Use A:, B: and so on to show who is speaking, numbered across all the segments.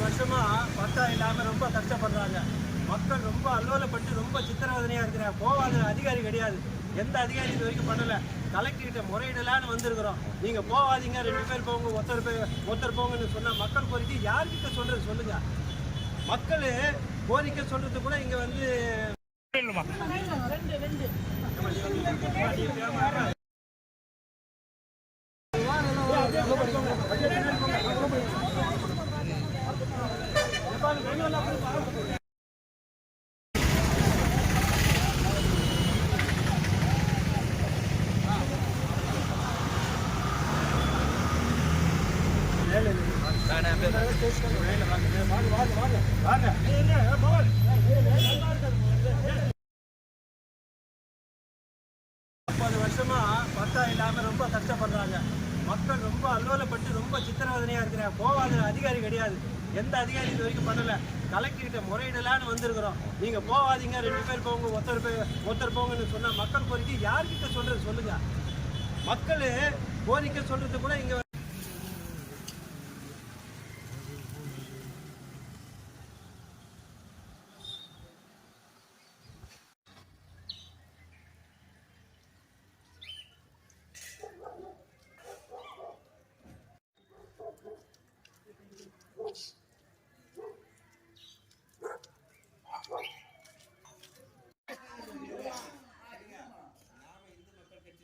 A: வருஷமா பட்டா இல்லாம ரொம்ப கஷ்டப்படுறாங்க மக்கள். ரொம்ப அல்லோலப்பட்டு ரொம்ப சித்திரவதனையா இருக்கிறாங்க. போவாத அதிகாரி கிடையாது, எந்த அதிகாரி இது வரைக்கும் பண்ணல. கலெக்டர்கிட்ட முறையிடலான்னு வந்திருக்கிறோம். நீங்க போவாதீங்க, 2 பேர் போங்க, ஒருத்தர் போங்கன்னு சொன்னா மக்கள் கோரிக்கை யார்கிட்ட சொல்றது சொல்லுங்க? மக்கள் கோரிக்கை சொல்றது கூட இங்க வந்து வருஷமா பட்டா இல்லாம ரொம்ப கஷ்டப்படுறாங்க மக்கள். ரொம்ப அல்லோலப்பட்டு ரொம்ப சித்திரவதனையா இருக்கிறாங்க. போவாத அதிகாரி கிடையாது, எந்த அதிகாரி இது வரைக்கும் பண்ணல. கலெக்டர்கிட்ட முறையிடலான்னு வந்திருக்கிறோம். நீங்க போவாதீங்க, 2 பேர் போங்க, ஒருத்தர் போங்கன்னு சொன்னா மக்கள் கோரிக்கை யார்கிட்ட சொல்றது சொல்லுங்க? மக்கள் கோரிக்கை சொல்றது கூட இங்க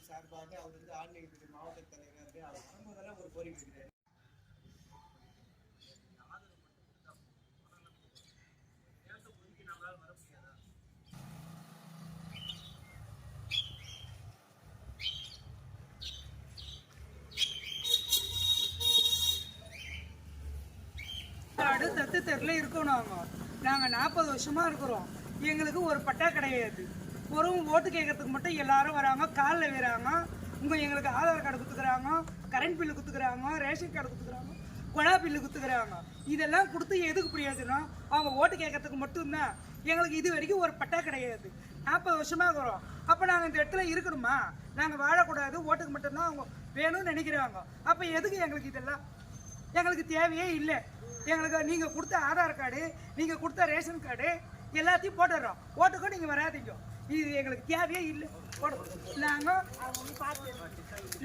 A: சார்பாக அவர் வந்து ஆன்மீகத்துறை மாவட்ட தலைவர் அவர் வரும்போதெல்லாம் ஒரு கோரிக்கை இருக்கிறார்.
B: தத்து தெருல இருக்கோம். நாங்கள் 40 வருஷமா இருக்கிறோம். எங்களுக்கு ஒரு பட்டா கிடையாது. ஒரு ஓட்டு கேட்கறதுக்கு மட்டும் எல்லாரும் வராங்க, காலில் வராங்க. எங்களுக்கு ஆதார் கார்டு கொடுத்துக்கிறாங்க, கரண்ட் பில்லு கொடுத்துக்கிறாங்க, ரேஷன் கார்டு கொடுத்துக்கிறாங்க, குழா பில்லு கொடுத்துக்கிறாங்க. இதெல்லாம் கொடுத்து எதுக்கு பிரயோஜனம்? அவங்க ஓட்டு கேட்கறதுக்கு மட்டும்தான். எங்களுக்கு இது வரைக்கும் ஒரு பட்டா கிடையாது. 40 வருஷமா இருக்கிறோம். அப்போ நாங்கள் இந்த இடத்துல இருக்கணுமா? நாங்கள் வாழக்கூடாது, ஓட்டுக்கு மட்டும்தான் அவங்க வேணும்னு நினைக்கிறாங்க. அப்போ எதுக்கு எங்களுக்கு இதெல்லாம்? எங்களுக்கு தேவையே இல்லை. எங்களுக்கு நீங்கள் கொடுத்த ஆதார் கார்டு, நீங்கள் கொடுத்த ரேஷன் கார்டு எல்லாத்தையும் போட்டுடுறோம். ஓட்டுக்கும் நீங்கள் வராதிங்க. இது எங்களுக்கு தேவையே இல்லை.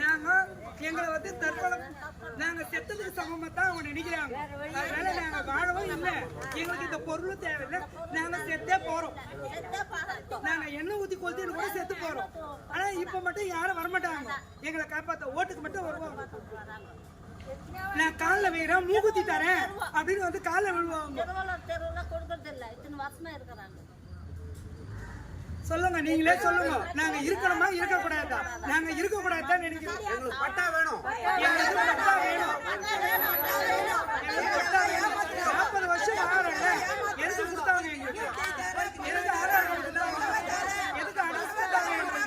B: நாங்கள் எங்களை வந்து தற்கொலை, நாங்கள் செத்ததுக்கு சமமாக தான் அவங்க நினைக்கிறாங்க. அதனால நாங்கள் வாழவும் இல்லை. எங்களுக்கு இந்த பொருளும் தேவையில்லை. நாங்கள் செத்தே போகிறோம். நாங்கள் எண்ணெய் ஊற்றி கொளுத்தின்னு கூட செத்து போகிறோம். ஆனால் இப்போ மட்டும் யாரும் வரமாட்டாங்க எங்களை காப்பாற்ற. ஓட்டுக்கு மட்டும் வருவாங்க. நான் காலில் வைக்கிறேன், மூக்குத்தி தரேன் அப்படின்னு வந்து காலில் விழுவாங்க. சொல்லுங்க, நீங்களே சொல்லுங்க. நாங்க இருக்கணுமா இருக்கக்கூடாதா? நாங்க இருக்கக்கூடாதுதான் நினைக்கிறோம். எங்களுக்கு பட்டா வேணும். எங்களுக்கு பட்டா வேணும். எங்களுக்கு பட்டா 40 வருஷம் ஆகிறோம்ல, எதுக்கு கொடுத்தாங்க? எங்களுக்கு எதுக்கு ஆதார் கொடுத்தாங்க? எதுக்கு அட்ரஸ் கொடுத்தாங்க? எங்களுக்கு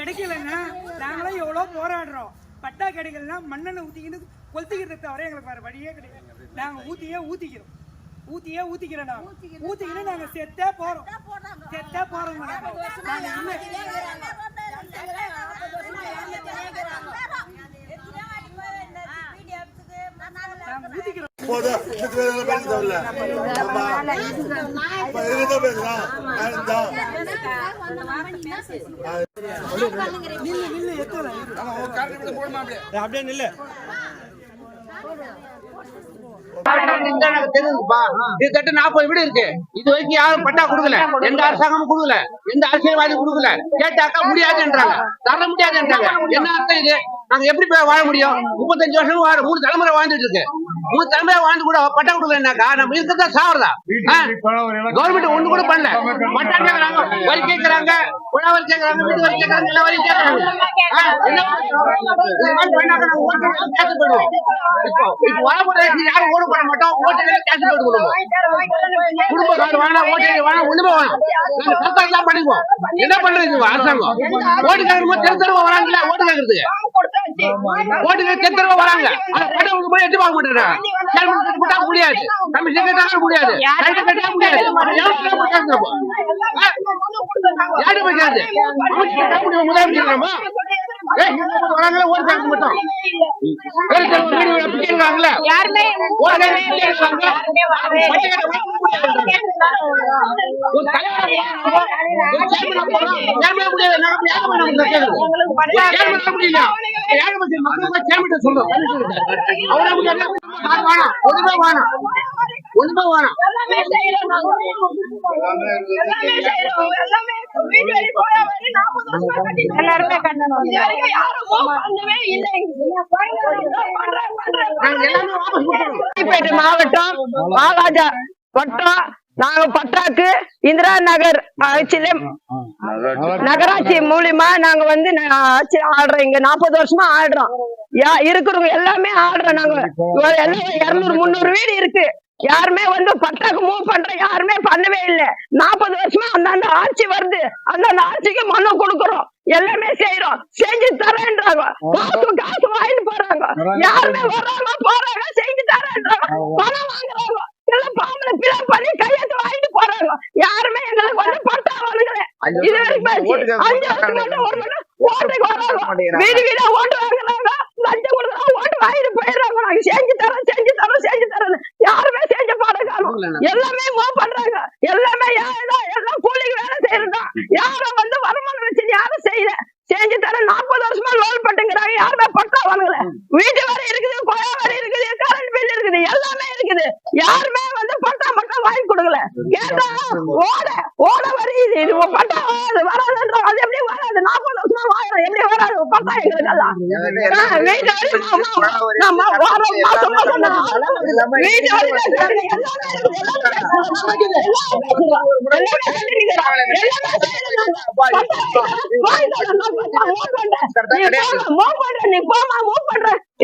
B: கிடைக்கலன்னா நாங்களும் எவ்வளோ போராடுறோம். பட்டா கிடைக்கலன்னா மண்ணெண்ணெய் ஊற்றிக்கிட்டு கொளுத்திக்கிறத தவிர எங்களுக்கு வேறு வழியே கிடையாது. நாங்கள் ஊற்றிக்கிறோம் நாங்கள் ஊற்றிக்கிட்டு நாங்கள் செத்தே போகிறோம்
A: அப்படியே நில்லு.
C: கிட்டத்தட்ட 40 வீடு இருக்கு. இது வரைக்கும் யாரும் பட்டா கொடுக்கல, எந்த அரசாங்கமும் கொடுக்கல, எந்த அரசியல்வாதி கொடுக்கல. கேட்டாக்கா முடியாதுன்றாங்க, தர முடியாதுன்றாங்க. என்ன அர்த்தம் இது? நாங்க எப்படி போய் வாழ முடியும்? 35 வருஷம் 3 தலைமுறை வாழ்ந்துட்டு இருக்கு. 3 தலைமுறை வாழ்ந்து கூட பட்டா கொடுக்கலனாக்கா நம்ம இருக்கிறதா சாவறதா? கவர்மெண்ட் ஒண்ணு கூட பண்ணல. பட்டா கேட்கறாங்க, வரி கேட்கறாங்க, உழவர் கேட்கறாங்க, வீட்டு வரி கேட்கறாங்க, எல்லா வரி கேட்கறாங்க. யாரும் ஓட போட மாட்டோம். ஓட்டு கேன்சல் பண்ணி கொடுப்போம். குடும்ப கார்டு வேணாம், ஓட்டு வேணாம், ஒண்ணுமே வேணாம். நாங்க சர்க்கார் பண்ணிப்போம். என்ன பண்றது அரசாங்கம்? ஓட்டு கேட்கறோம், தெருத்தரவா வராங்கல்ல ஓட்டு கேட்கறதுக்கு. ஓட்டுக்கு தெருத்தரவா வராங்க. ஆனா பட்டம் போய் எட்டு பார்க்க மாட்டேங்கிறாங்க. சேர்மன் போட்டா முடியாது, கமிஷன் கேட்டா முடியாது, ரைட்டு கேட்டா முடியாது. யாரு போய்க்காது முதலமைச்சர் வராங்களா ஓட்டு கேட்க மாட்டோம்.
D: மாவட்டம் வாலாஜா வட்டம். நாங்க பட்டாக்கு இந்திரா நகர் நகராட்சி மூலியமா நாங்க வந்து ஆட்சி ஆடுறோம். இங்க 40 வருஷமா ஆடுறோம். இருக்கிறவங்க எல்லாமே ஆடுறோம். நாங்க எல்லாம் 200-300 வீடு இருக்கு. யாருமே வந்து பட்டாக்கு மூவ் பண்ற யாருமே பண்ணவே இல்லை. 40 வருஷமா அந்தந்த ஆட்சி வருது. அந்தந்த ஆட்சிக்கு மனு கொடுக்குறோம், எல்லாமே செய்யறோம், செஞ்சு தரேன்றாங்க. காசு வாங்கிட்டு போறாங்க. யாருமே வர்றாங்க போறாங்க, செஞ்சு தரேன்றாங்க, பணம் வாங்குறாங்க. எல்லாம் பாம்பளை பிளான் பண்ணி கையெழுத்து வாங்கிட்டு போறாங்க. யாருமே எங்களுக்கு வந்து பட்டா வாங்குறேன். இது வரைக்கும் 5 வருஷம் மட்டும் ஒரு மட்டும் ஓட்டுக்கு வராங்க. வீடு வீடா ஓட்டு வாங்குறாங்க, லஞ்சம் கொடுக்குறாங்க, ஓட்டு வாங்கிட்டு போயிடுறாங்க. நாங்க செஞ்சு தரோம். யாருமே செஞ்ச பாடம் காணும். எல்லாமே மூவ் பண்றாங்க. எல்லாமே எல்லாம் கூலிக்கு வேலை செய்யறதுதான். யாரும் வந்து வருமானம் வச்சு யாரும் செய்யல. செஞ்சு தர 40 வருஷமா லோன் பட்டுங்கிறாங்க. யாருமே பட்டா வாங்கல. வீட்டு வரி இருக்குது, கொலை வரி இருக்குது, கரண்ட் பில் இருக்குது, எல்லாமே இருக்குது. யாருமே வந்து பட்டா வாங்கி கொடுக்கல. கேட்டா ஓட வரி இது பட்டா வராதுன்ற. அது எப்படி வராது? 40 வருஷமா வாங்குறோம், எப்படி வராது பட்டா? எங்களுக்கெல்லாம்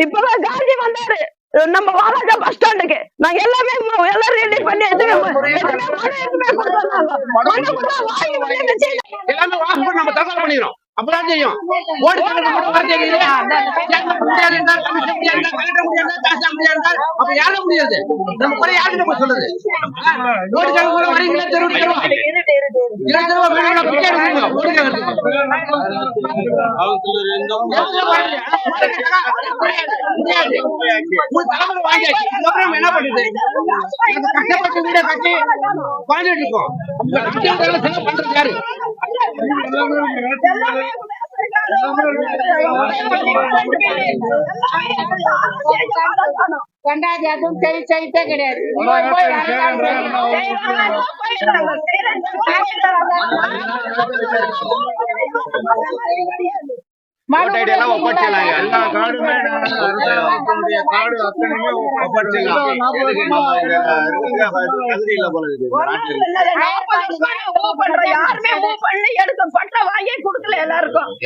D: இப்பதான் காந்தி வந்தாரு நம்ம வாலாஜா பஸ் ஸ்டாண்டுக்கு. நாங்க எல்லாமே ரெடி பண்ணி
C: எல்லாமே வாஷ் பண்ணி நம்ம தகவல் பண்ணிக்கிறோம். அப்பதான் செய்யும். ஓட்டு அப்ப யார முடியாது? நம்ம கூட யாருக்கு நம்ம சொல்லுது? ஓட்டு வரீங்களா? என்ன பண்ணுது? கஷ்டப்பட்டு வீட கட்டி வாழ்ந்துட்டு இருக்கோம். பண்றது யாரு?
E: கண்டாதி அதுவும் செய்தே கிடையாது.
C: ஒப்படைச்சிடலாம். எல்லா காடுமே காடு அத்தனையுமே ஒப்படைச்சிடலாம்.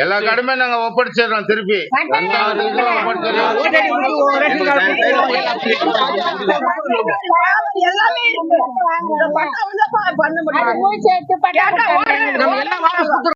C: எல்லா காடுமே நாங்க ஒப்படைச்சிடறோம் திருப்பி.
E: பண்ண முடியும்.